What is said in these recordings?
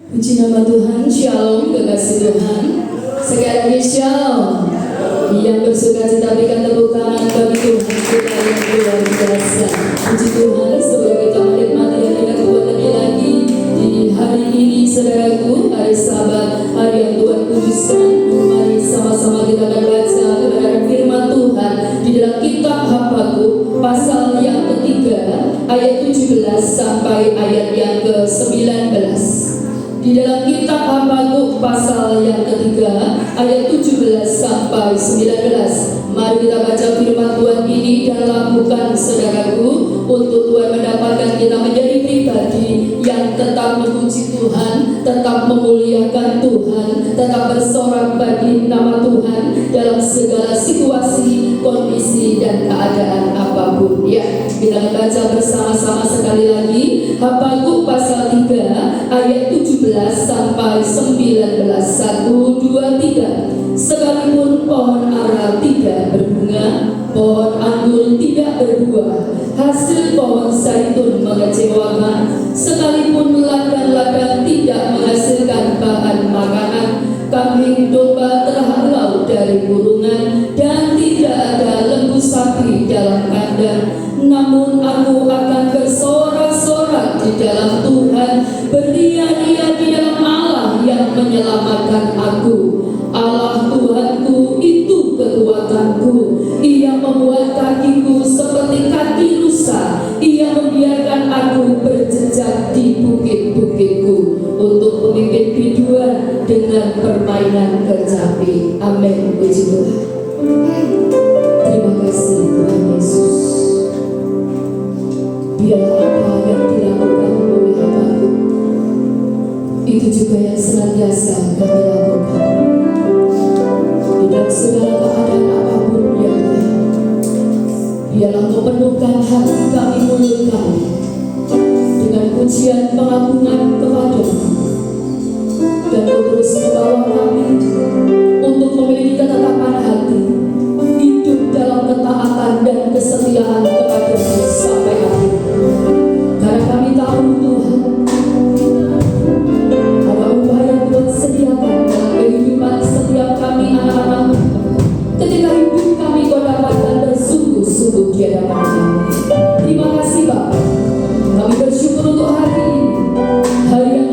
Puji nama Tuhan, Shalom, kekasih Tuhan. Sekali lagi Shalom. Yang bersuka cita berikan tepuk tangan bagi Tuhan kita yang luar biasa. Puji Tuhan, sebelum kita menikmati hari yang kekuatannya lagi di hari ini, saudaraku, hari Sabat, hari yang Tuhan kuduskan. Mari sama-sama kita akan baca kebenaran firman Tuhan di dalam kitab Habakuk pasal yang ketiga ayat 17 sampai ayat yang ke-19. Di dalam kitab Habakuk pasal yang ketiga ayat 17 sampai 19. Mari kita baca firman Tuhan ini dan lakukan, saudaraku, untuk Tuhan mendapatkan kita menjadi pribadi yang tetap memuji Tuhan, tetap memuliakan Tuhan, tetap bersorak bagi nama Tuhan dalam segala situasi, kondisi, dan keadaan apapun. Ya, kita baca bersama-sama sekali lagi Habakuk pasal 3 ayat 17 sampai 19. 1, 2, 3. Sekalipun pohon ara tidak berbunga, pohon anggur tidak berbuah, hasil pohon zaitun mengecewakan, sekalipun ladang-ladang tidak menghasilkan bahan makanan, kambing domba terhalau dari kurungan, dan tidak ada lembu sapi dalam kandang. Namun aku akan bersorak-sorak di dalam Tuhan, beria-ria di dalam Allah yang menyelamatkan aku. Allah Tuhanku itu kekuatanku. Ia membuat kakiku seperti kaki rusa. Ia membiarkan aku berjejak di bukit-bukitku untuk memimpin biduan dengan permainan kecapi. Amin. Puji Tuhan. Terima kasih Tuhan Yesus. Biarlah apa yang dilakukan oleh Habakuk itu juga yang senantiasa kami lakukan di dalam segala keadaan apapun, ya Tuhan. Biarlah Engkau penuhkan hati kami, mulut kami dengan pujian pengagungan kepada-Mu, dan Engkau terus membawa kami untuk memiliki ketetapan hati, hidup dalam ketaatan dan kesetiaan kepada-Mu sampai akhir. Karena kami tahu Tuhan, ada upah yang Tuhan sediakan dalam kehidupan setiap kami anak-anak-Mu. Ketika hidup kami Kau dapatkan bersungguh-sungguh di hadapan kami. Terima kasih Bapa. Kami bersyukur untuk hari ini, hari yang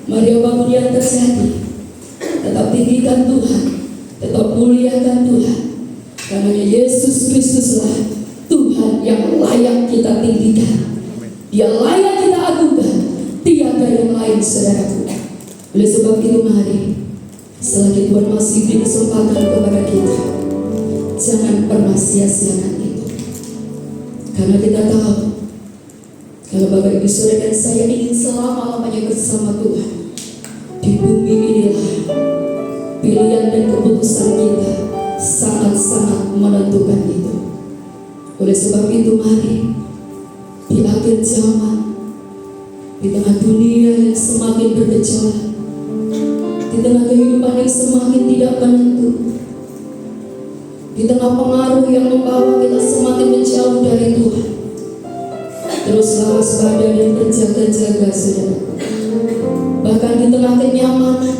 Mari apapun yang terjadi, tetap tinggikan Tuhan, tetap muliakan Tuhan. Karena Yesus Kristuslah Tuhan yang layak kita tinggikan. Dia layak kita agungkan, tiada yang lain, saudaraku. Oleh sebab itu mari, selagi Tuhan masih beri kesempatan kepada kita, jangan pernah sia-siakan itu. Karena kita tahu, kalau Bapak Ibu Saudara dan saya ingin selama-lamanya bersama Tuhan di bumi inilah, pilihan dan keputusan kita sangat-sangat menentukan itu. Oleh sebab itu mari, di akhir zaman, di tengah dunia yang semakin bergejolak, di tengah kehidupan yang semakin tidak menentu, di tengah pengaruh yang membawa kita semakin menjauh dari Tuhan, teruslah waspada dan berjaga-jaga, saudara. Bahkan di tengah kenyamanan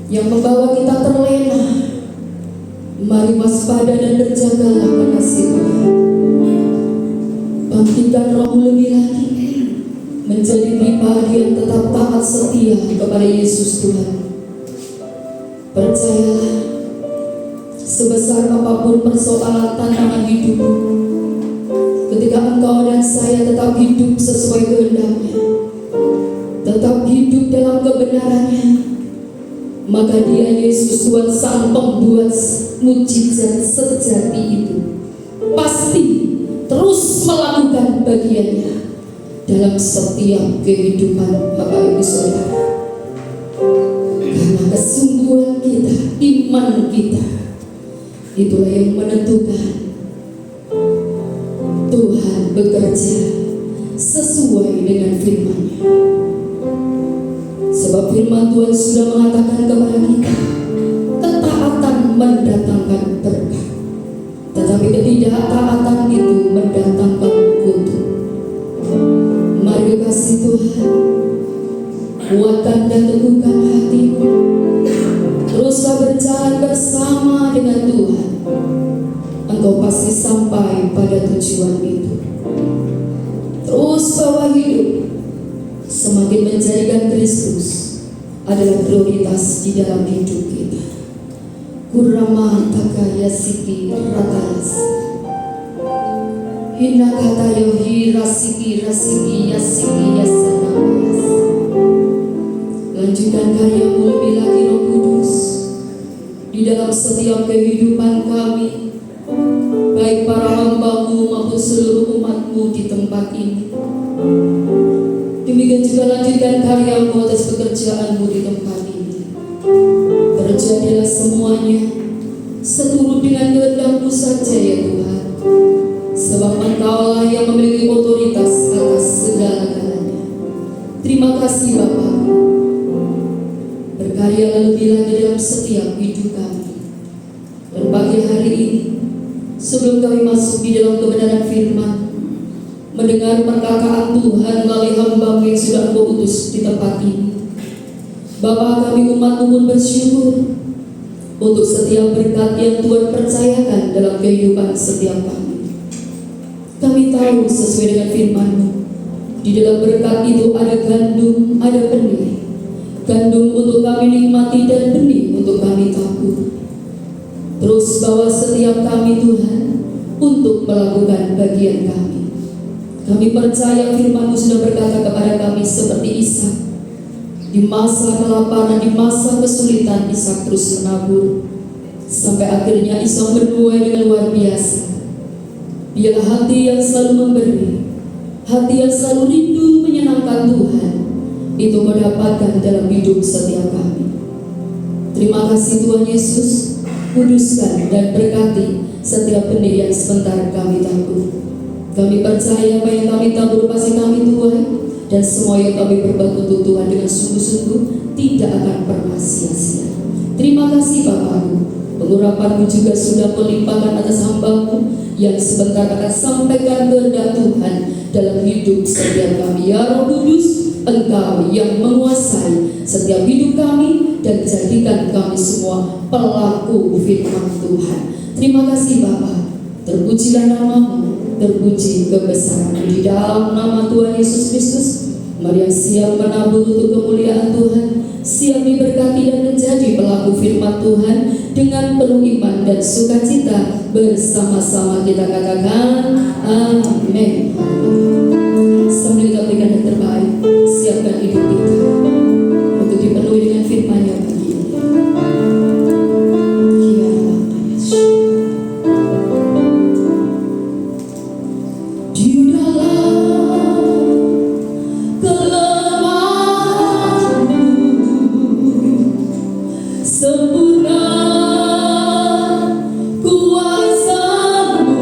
yang membawa kita terlena, mari waspada dan berjagalah, kekasih Tuhan. Bangkitkan rohmu lebih lagi, menjadi pribadi yang tetap taat setia kepada Yesus Tuhan. Percayalah, sebesar apapun persoalan tantangan hidupmu, ketika engkau dan saya tetap hidup sesuai kehendaknya, tetap hidup dalam kebenarannya, maka Dia, Yesus Tuhan, Sang Pembuat mujizat sejati itu, pasti terus melakukan bagiannya dalam setiap kehidupan Bapak Ibu Saudara. Karena kesungguhan kita, iman kita, itulah yang menentukan Tuhan bekerja sesuai dengan firman-Nya. Sebab firman Tuhan sudah mengatakan kepada kita, ketaatan mendatangkan berkat, tetapi ketidaktaatan itu mendatangkan kutuk. Mari kasih Tuhan, kuatkan dan teguhkan hatimu, teruslah berjalan bersama dengan Tuhan. Engkau pasti sampai pada tujuan itu. Terus bawa hidup, semakin menjadikan Kristus adalah prioritas di dalam hidup kita. Kurama takaya siki ratayas, hina kata yohi rasiki yasiki yasanayas. Lanjutkan karyamu lebih lagi, Roh Kudus, di dalam setiap kehidupan kami, baik para hamba-Mu maupun seluruh umat-Mu di tempat ini. Demikian juga lanjutkan karya-Mu atas pekerjaan-Mu di tempat ini. Terjadilah semuanya seturut dengan kehendak-Mu saja, ya Tuhan. Sebab Engkau-lah yang memiliki otoritas atas segala-galanya. Terima kasih Bapa. Berkaryalah lebih lagi dalam setiap hidup kami. Dan pagi hari ini, sebelum kami masuk di dalam kebenaran firman, mendengar perkataan Tuhan melalui hamba-Mu yang sudah Engkau utus di tempat ini, Bapa, kami umat-Mu pun bersyukur untuk setiap berkat yang Tuhan percayakan dalam kehidupan setiap kami. Kami tahu sesuai dengan firman-Mu, di dalam berkat itu ada gandum, ada benih. Gandum untuk kami nikmati dan benih untuk kami tabur. Terus bawa setiap kami Tuhan untuk melakukan bagian kami. Kami percaya firman-Mu sudah berkata kepada kami seperti Ishak. Di masa kelaparan, di masa kesulitan, Ishak terus menabur. Sampai akhirnya Ishak menuai dengan luar biasa. Biarlah hati yang selalu memberi, hati yang selalu rindu menyenangkan Tuhan, itu Kau dapatkan dalam hidup setiap kami. Terima kasih Tuhan Yesus. Kuduskan dan berkati setiap benih yang sebentar kami tabur. Kami percaya apa yang kami tabur pasti kami tuai, dan semua yang kami berbuat untuk Tuhan dengan sungguh-sungguh tidak akan pernah sia-sia. Terima kasih Bapa-Ku. Pengurapan-Mu juga sudah melimpahkan atas hamba-Mu yang sebentar akan sampaikan kehendak Tuhan dalam hidup setiap kami. Ya Roh Kudus, Engkau yang menguasai setiap hidup kami dan jadikan kami semua pelaku firman Tuhan. Terima kasih Bapa. Terpujilah nama-Mu, terpuji kebesaran-Mu. Di dalam nama Tuhan Yesus Kristus, Mari yang siap menabur untuk kemuliaan Tuhan, siap diberkati dan menjadi pelaku firman Tuhan dengan penuh iman dan sukacita. Bersama-sama kita katakan amin. Sambil kita berikan yang terbaik, siapkan hidup kita untuk dipenuhi dengan firman-Nya pagi ini. Di dalam kelemahanmu sempurna kuasa-Mu,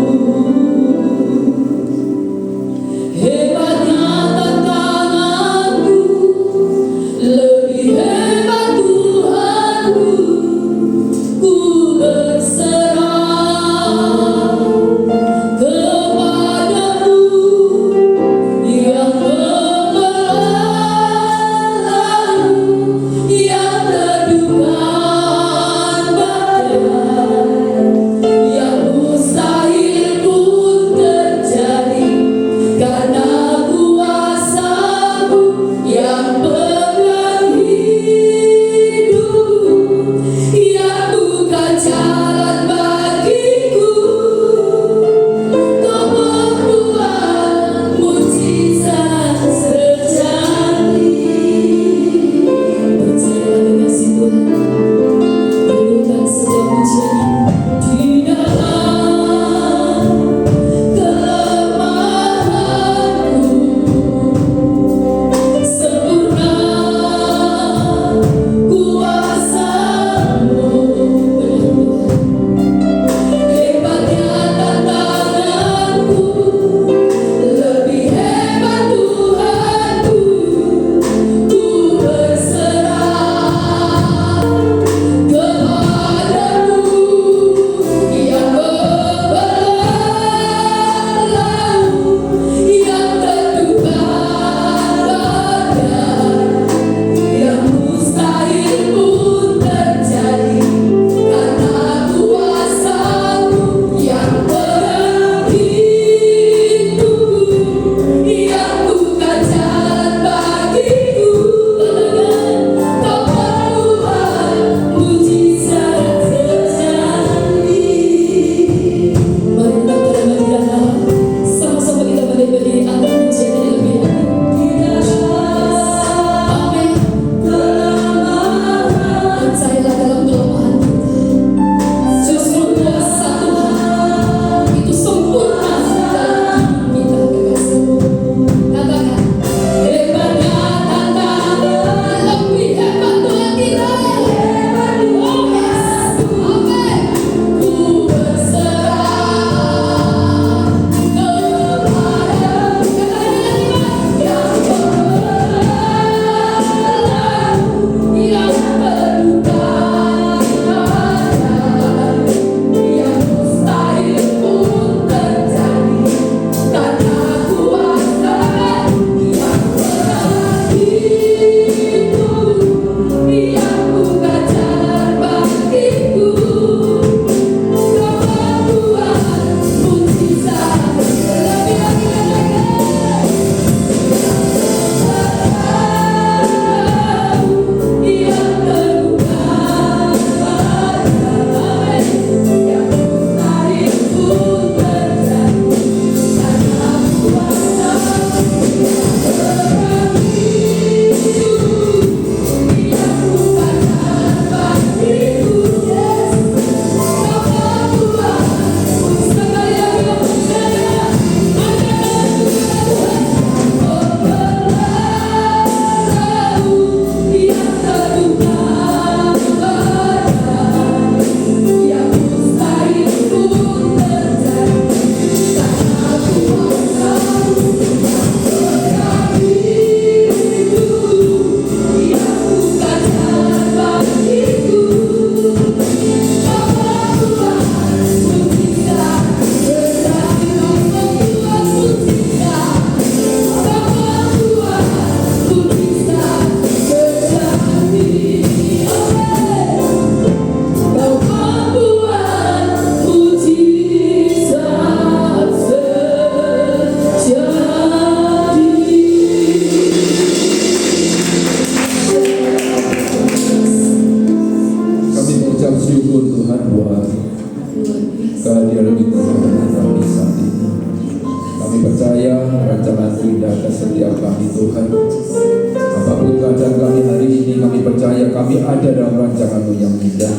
kami ada dalam rancangan-Mu yang indah.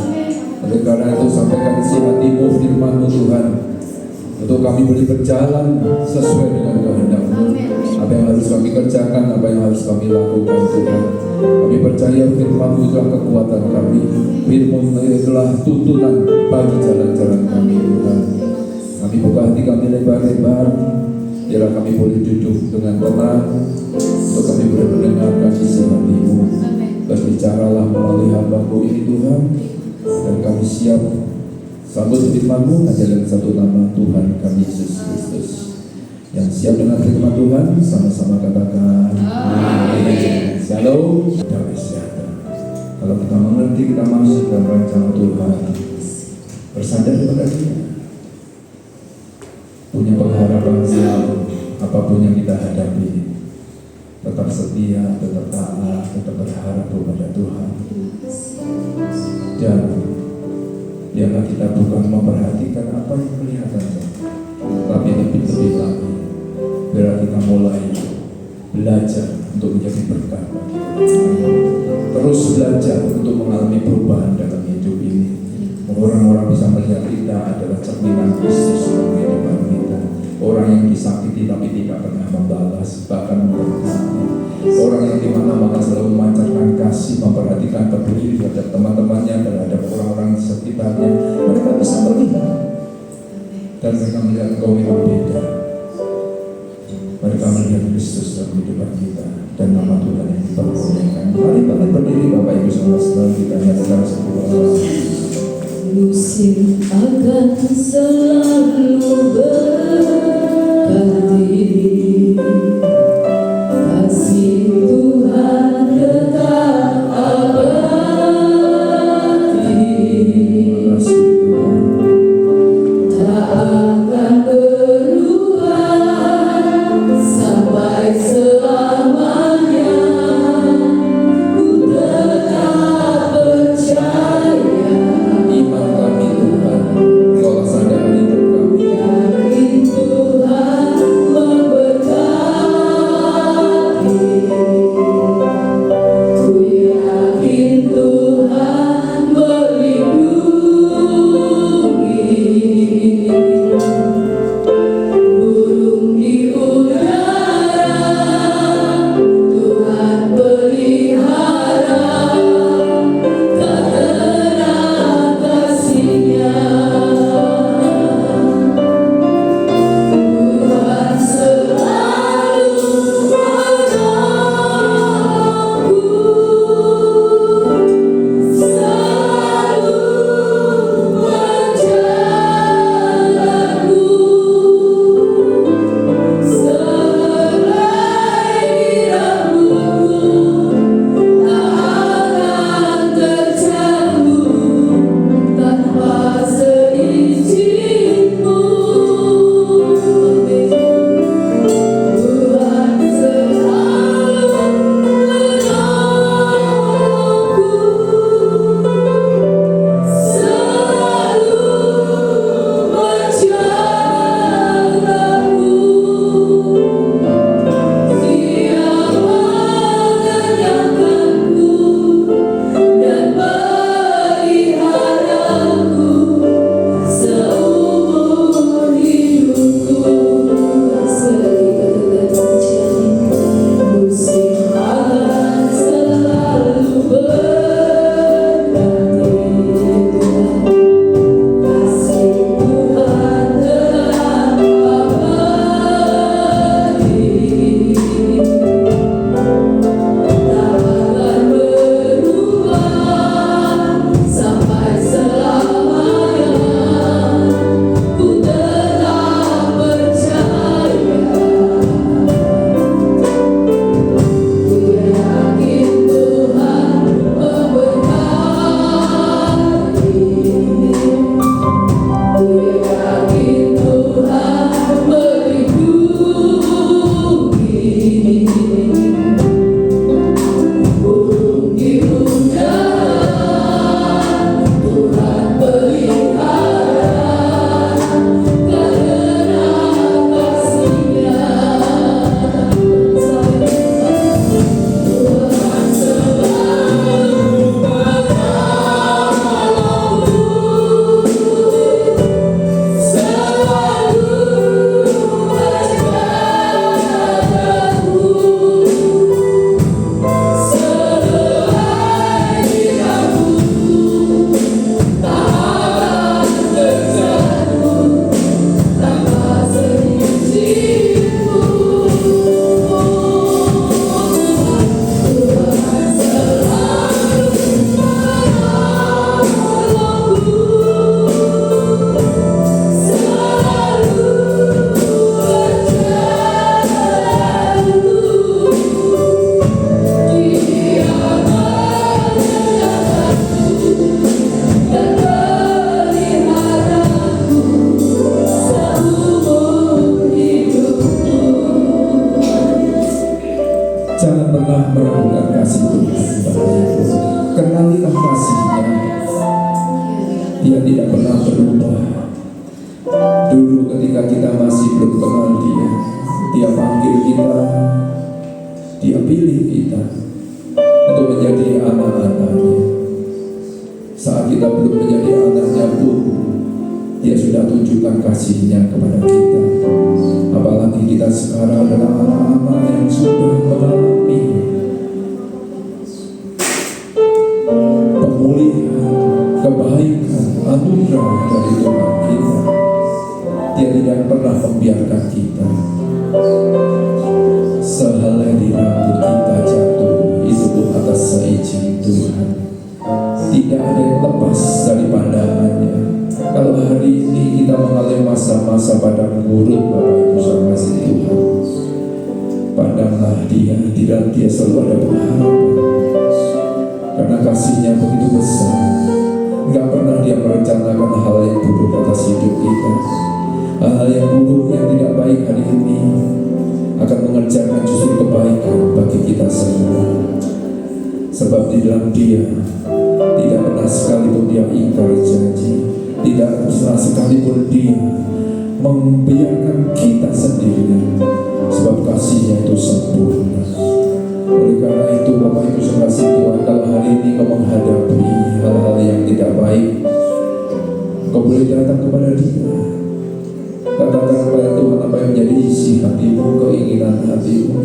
Oleh karena itu sampaikan isi hati-Mu, firman-Mu Tuhan, untuk kami boleh berjalan sesuai dengan kehendak-Mu. Apa yang harus kami kerjakan, apa yang harus kami lakukan Tuhan. Kami percaya firman-Mu itulah kekuatan kami. Firman-Mu itulah tuntunan bagi jalan-jalan kami Tuhan. Kami buka hati kami lebar-lebar, biarlah kami boleh duduk dengan tenang, untuk kami boleh mendengarkan isi hati-Mu. Berbicaralah melalui hamba-Mu ini Tuhan, dan kami siap sambut firman-Mu hanya dengan satu nama, Tuhan kami Yesus Kristus. Yang siap dengan firman Tuhan, sama-sama katakan amin. Shalom, damai sejahtera. Kalau kita mengerti, kita masuk dalam rancangan Tuhan, bersandar kepada Dia, punya pengharapan selalu, apapun yang kita hadapi, tetap setia, tetap taat, tetap berharap kepada Tuhan. Dan biarlah kita bukan memperhatikan apa yang kelihatan, tapi lebih lagi, biarlah kita mulai belajar untuk menjadi berkat. Terus belajar untuk mengalami perubahan dalam hidup ini. Orang-orang bisa melihat kita adalah cerminan Kristus dalam kehidupan kita. Orang yang disakiti tapi tidak pernah membalas, bahkan memberkati. Orang yang dimana-mana selalu memancarkan kasih, memperhatikan, peduli terhadap teman-temannya, terhadap orang-orang di sekitarnya. Mereka bisa melihat, dan mereka melihat engkau memang beda. Mereka melihat Kristus dalam kehidupan kita, dan nama Tuhan yang dipermuliakan. Mari kita berdiri, Bapak Ibu Saudara, kita nyatakan sebuah musim akan selalu berganti, kasih Tuhan tetap abadi, tak akan berubah sampai selamanya. Ku tetap percaya. iman kami Tuhan, Engkau sandaran hidup karena inilah kasih-Nya. Dia tidak pernah berubah. Dulu ketika kita masih belum kenal Dia, Dia panggil kita, Dia pilih kita untuk menjadi anak-anak-Nya. Saat kita belum menjadi anaknya pun, Dia sudah tunjukkan kasih-Nya kepada kita. Apalagi kita sekarang adalah anak-anak yang sudah mengalami pemulihan, kebaikan, anugerah dari Tuhan kita. Dia tidak pernah membiarkan kita. Sehelai di rambut kita jatuh, itu pun atas seizin Tuhan. Tidak ada yang lepas dari pandangannya. Kalau hari ini kita mengalami masa-masa padang gurun, Bapak Ibu saudara kasih Tuhan, pandanglah Dia. Di dalam Dia selalu ada pengharapan, karena kasih-Nya begitu besar. Enggak pernah Dia merencanakan hal yang buruk atas hidup kita. Hal yang buruk yang tidak baik hari ini akan mengerjakan justru kebaikan bagi kita semua. Sebab di dalam Dia tidak pernah sekalipun Dia ingkar janji, tidak pernah sekalipun Dia membiarkan kita sendirian, sebab kasih-Nya itu sempurna. Oleh karena itu Bapak Ibu sekasih Tuhan, kalau hari ini kau menghadapi hal-hal yang tidak baik, kau boleh datang kepada Dia. Katakan kepada Tuhan apa yang menjadi isi hatimu, keinginan hatimu.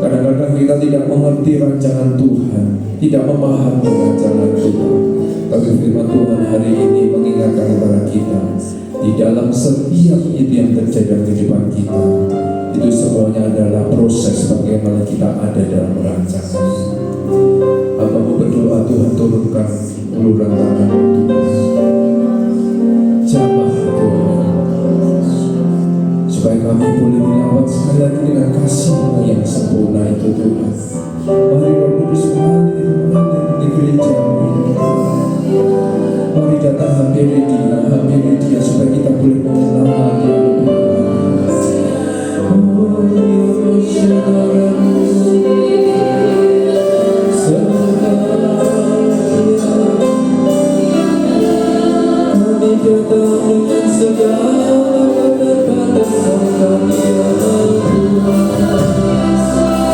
Kadang-kadang kita tidak mengerti rancangan Tuhan, tidak memahami rancangan Tuhan. Tapi firman Tuhan hari ini mengingatkan kepada kita, di dalam setiap itu yang terjadi dalam kehidupan kita, itu semuanya adalah proses bagaimana kita ada dalam rancangan. Apa mau berdoa, Tuhan turunkan uluran tangan Tuhan, jamah Tuhan, supaya kami boleh dilawat sekali lagi dengan kasih-Mu yang sempurna itu Tuhan. Mari Roh Kudus mengalir di gereja ini. Mari datang hampiri Dia supaya kita boleh mengenal Dia lebih baik. Oh ya saudaraku, kami datang dengan segala keterbatasan kami ya Tuhan. Saudaraku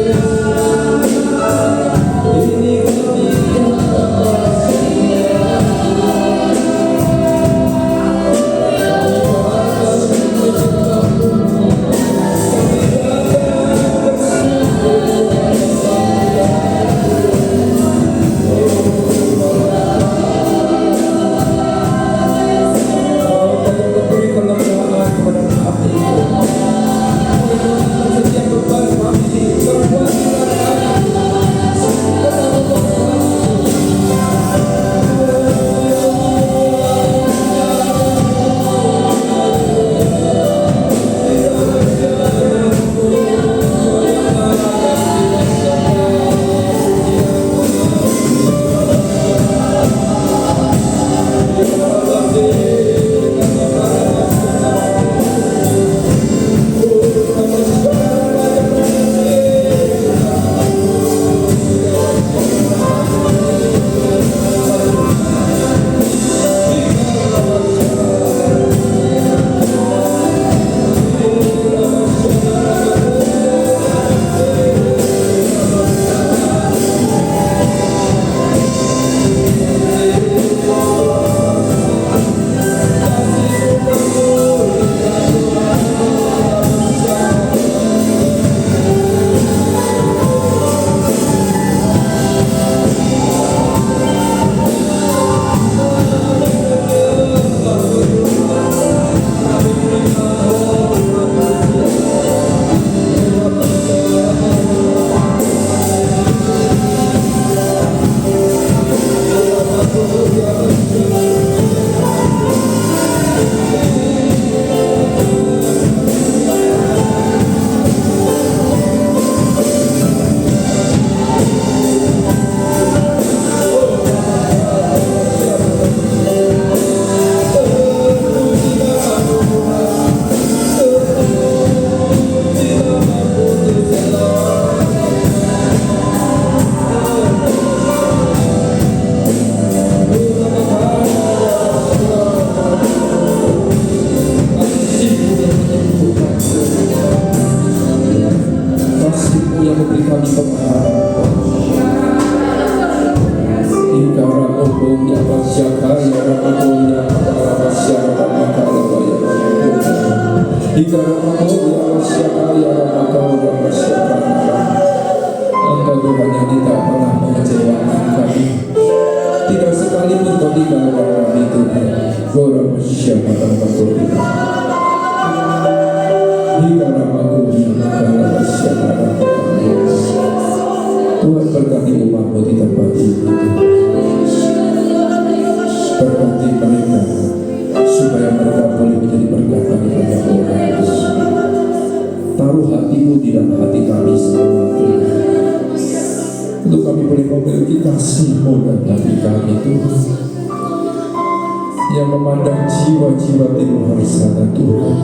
yang beri kami pemahaman. Ikara obonya pasyaka ya ramonya para pasyaka makala ya ramonya. Ikara obonya pasyaka ya ramonya pasyaka. Engkau Tuhan yang tidak pernah mengecewakan kami. Tidak sekalipun kau tinggalkan kami Tuhan. Gora pasyaka ramonya. Ikara obonya makala pasyaka ramonya. Tuhan berkati umat-Mu di tempat ini. Berkati mereka supaya mereka boleh menjadi berkat bagi banyak orang. Taruh hati-Mu di dalam hati kami semua Tuhan, untuk kami boleh memiliki kasih-Mu dan hati kami Tuhan, yang memandang jiwa-jiwa di luar sana Tuhan,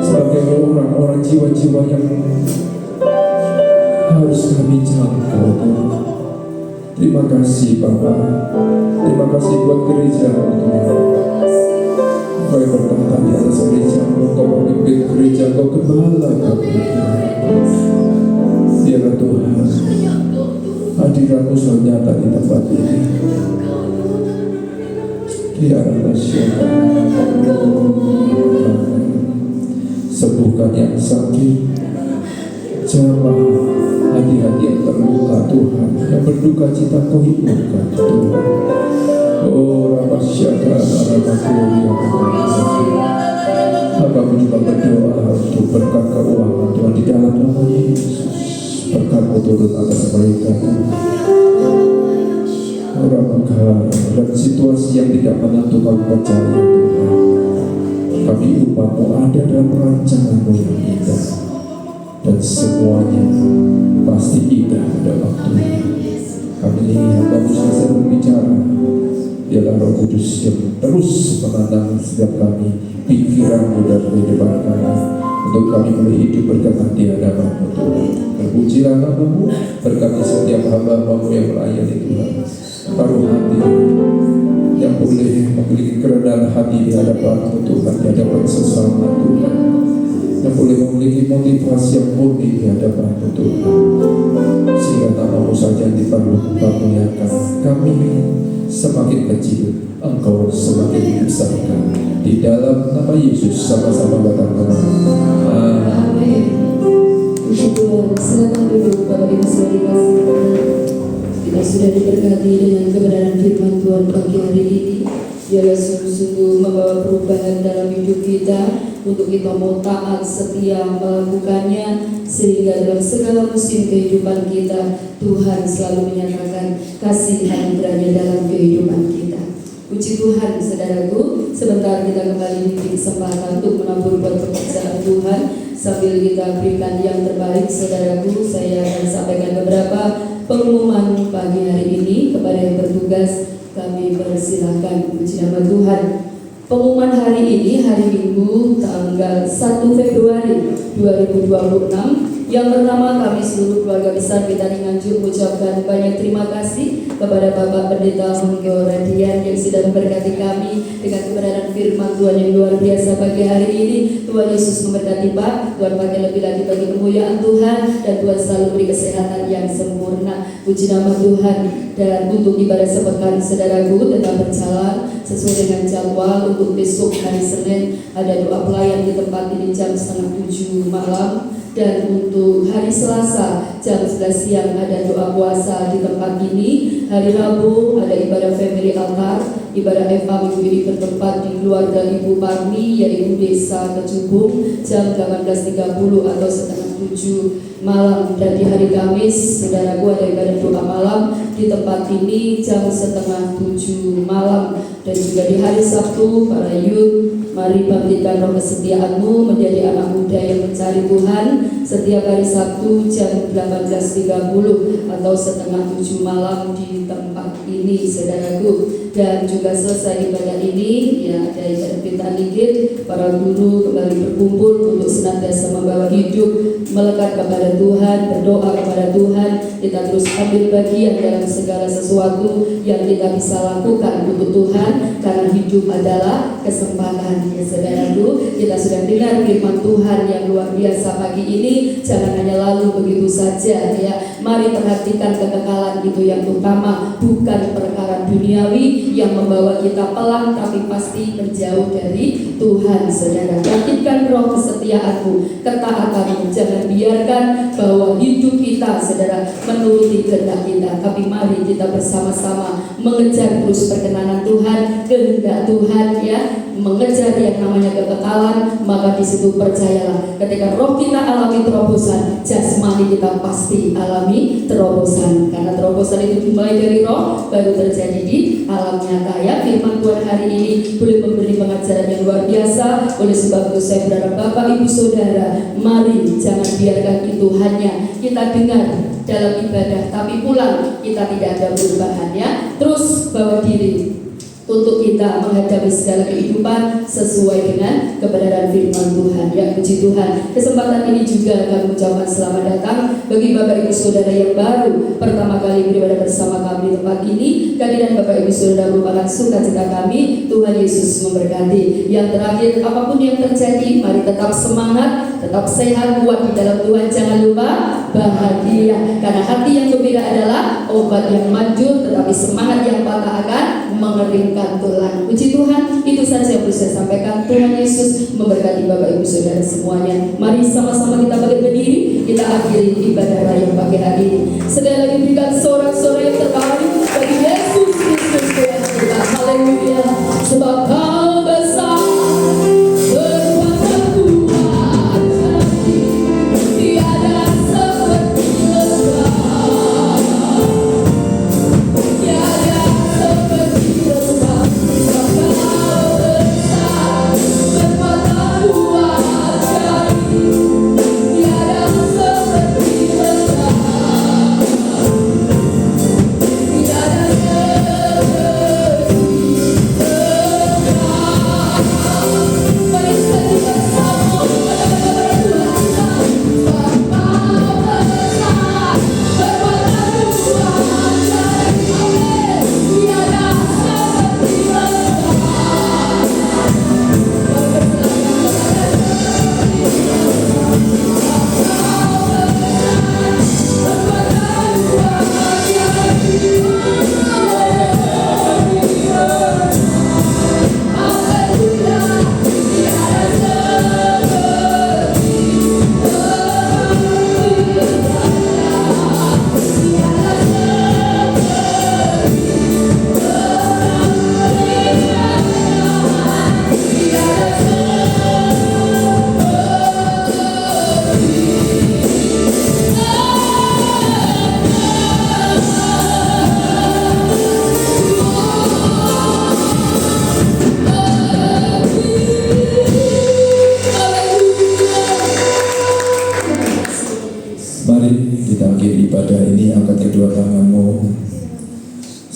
sebagai orang-orang jiwa-jiwa yang harus kami jangkau Tuhan. Terima kasih Bapa. Terima kasih buat gereja Tuhan. Engkau yang bertahta di atas gereja, Engkau memimpin gereja, Engkau gembala kami. Biarlah Tuhan hadirat-Mu selalu nyata di tempat ini. Biarlah siapa sembuhkan yang sakit, jamah hati-hati yang terluka Tuhan, yang berduka cita Kau hiburkan Tuhan. Oh Rabasyaka Rabakuria, Hamba juga berdoa untuk berkat keuangan Tuhan di dalam nama Yesus. Berkat-Mu turun atas mereka orang-orang dan situasi yang tidak menentu. Kami percaya Tuhan, kami umat-Mu ada dalam perancangan-Mu yang indah, dan semuanya pasti indah pada waktunya. Kami hamba-Mu selesai berbicara, biarlah Roh Kudus yang terus menandang setiap kami, pikiran-Mu dan kehidupan kami, untuk kami boleh hidup berkenan di hadapan-Mu Tuhan. Terpujilah nama-Mu, berkati setiap hamba-Mu yang melayani Tuhan. Taruh hati yang boleh memiliki kerendahan hati di hadapan-Mu Tuhan, di hadapan sesama Tuhan, yang boleh memiliki motivasi yang murni di hadapan-Mu Tuhan, sehingga nama-Mu saja yang dipermuliakan. Kami semakin kecil, Engkau semakin dibesarkan. Di dalam nama Yesus sama-sama katakan amin. Puji Tuhan, silakan duduk Bapak Ibu saudara. Kita sudah diberkati dengan kebenaran firman Tuhan pagi hari ini. Biarlah sungguh-sungguh membawa perubahan dalam hidup kita, untuk kita mau taat setia melakukannya, sehingga dalam segala musim kehidupan kita Tuhan selalu menyatakan kasih anugerahnya dalam kehidupan kita. Puji Tuhan saudaraku, sebentar kita kembali diberi kesempatan untuk menabur buat pekerjaan Tuhan. Sambil kita berikan yang terbaik saudaraku, saya akan sampaikan beberapa pengumuman pagi hari ini kepada yang bertugas. Kami persilahkan. Puji nama Tuhan. Pengumuman hari ini, hari Minggu tanggal 1 Februari 2026. Yang pertama, kami seluruh keluarga besar Betani Nganjuk mengucapkan banyak terima kasih kepada Bapak Pendeta Honggo Radian yang sudah memberkati kami dengan kebenaran firman Tuhan yang luar biasa pagi hari ini. Tuhan Yesus memberkati Pak, Tuhan pakai lebih lagi bagi kemuliaan Tuhan, dan Tuhan selalu beri kesehatan yang sempurna. Puji nama Tuhan. Dan untuk ibadah sepekan saudaraku tetap berjalan sesuai dengan jadwal. Untuk besok hari Senin ada doa pelayan di tempat ini jam 6:30 malam. Dan untuk hari Selasa jam 11 siang ada doa puasa di tempat ini. Hari Rabu ada ibadah family altar. Ibadah Eva minggu ini bertempat di keluarga Ibu Parmi, yaitu Desa Kecubung, jam 18.30 atau setengah 7 malam. Dan di hari Kamis saudaraku ada ibadah doa malam di tempat ini jam setengah 7 malam. Dan juga di hari Sabtu para youth, mari bangkitkan roh kesetiaanmu menjadi anak muda yang mencari Tuhan. Setiap hari Sabtu jam 18.30 atau setengah 7 malam di tempat ini saudaraku. dan juga selesai ibadah ini ya ada ibadah pintaan dikit, para guru kembali berkumpul untuk senantiasa membawa hidup melekat kepada Tuhan, berdoa kepada Tuhan. Kita terus ambil bagian dalam segala sesuatu yang kita bisa lakukan untuk Tuhan, karena hidup adalah kesempatan. Ya saudaraku, kita sudah dengar firman Tuhan yang luar biasa pagi ini. Jangan hanya lalu begitu saja ya. Mari perhatikan kekekalan itu yang utama, bukan perkara duniawi yang membawa kita pelan tapi pasti menjauh dari Tuhan. Saudara, bangkitkan roh kesetiaanmu, ketaatanmu. Jangan biarkan bahwa hidup kita, saudara, menuruti kehendak kita, tapi mari kita bersama-sama mengejar terus perkenanan Tuhan, kehendak Tuhan ya, mengejar yang namanya kekekalan. Maka di situ percayalah, ketika roh kita alami terobosan, jasmani kita pasti alami terobosan, karena terobosan itu dimulai dari roh, baru terjadi di alam nyata ya. Firman Tuhan hari ini boleh memberi pengajaran yang luar biasa. Oleh sebab itu saya berharap Bapak Ibu Saudara, mari jangan biarkan itu hanya kita dengar dalam ibadah tapi pulang kita tidak ada perubahan ya. Terus bawa diri untuk kita menghadapi segala kehidupan sesuai dengan kebenaran firman Tuhan. Ya, puji Tuhan. Kesempatan ini juga kami ucapkan selamat datang bagi Bapak Ibu Saudara yang baru pertama kali beribadah bersama kami di tempat ini. Kehadiran Bapak Ibu Saudara merupakan sukacita kami. Tuhan Yesus memberkati. Yang terakhir, apapun yang terjadi, mari tetap semangat, tetap sehat, kuat di dalam Tuhan. Jangan lupa bahagia, karena hati yang gembira adalah obat yang manjur, tetapi semangat yang patah akan mengeringkan tulang. Puji Tuhan, itu saja yang bisa saya sampaikan. Tuhan Yesus memberkati Bapak Ibu Saudara semuanya. Mari sama-sama kita bangkit berdiri, kita akhiri ibadah raya pagi hari ini. Sekali lagi berikan sorak-sorai yang terbaik bagi Yesus Kristus Tuhan kita. Haleluya. Sebab Kau besar, berkuasa Tuhan, tiada seperti Engkau, tiada seperti Engkau. Sebab Kau besar, berkuasa Tuhan, tiada seperti Engkau, tiada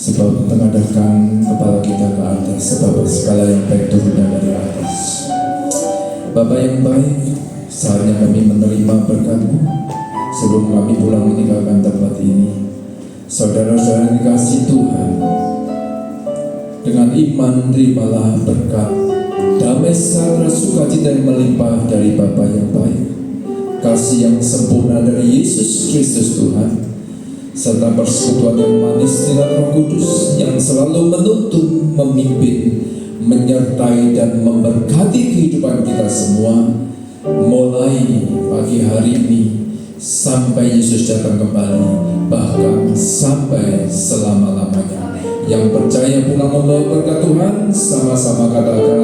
seperti mengadahkan kepala kita ke atas, sebab segala yang baik turunnya dari atas. Bapa yang baik, saatnya kami menerima berkat-Mu sebelum kami pulang meninggalkan tempat ini. Saudara-saudara yang dikasihi Tuhan, dengan iman terimalah berkat, damai sejahtera, sukacita yang melimpah dari Bapa yang baik, kasih yang sempurna dari Yesus Kristus Tuhan, serta persekutuan yang manis dengan Roh Kudus yang selalu menuntun, memimpin, menyertai dan memberkati kehidupan kita semua, mulai pagi hari ini sampai Yesus datang kembali, bahkan sampai selama-lamanya. Yang percaya pulang membawa berkat Tuhan, sama-sama katakan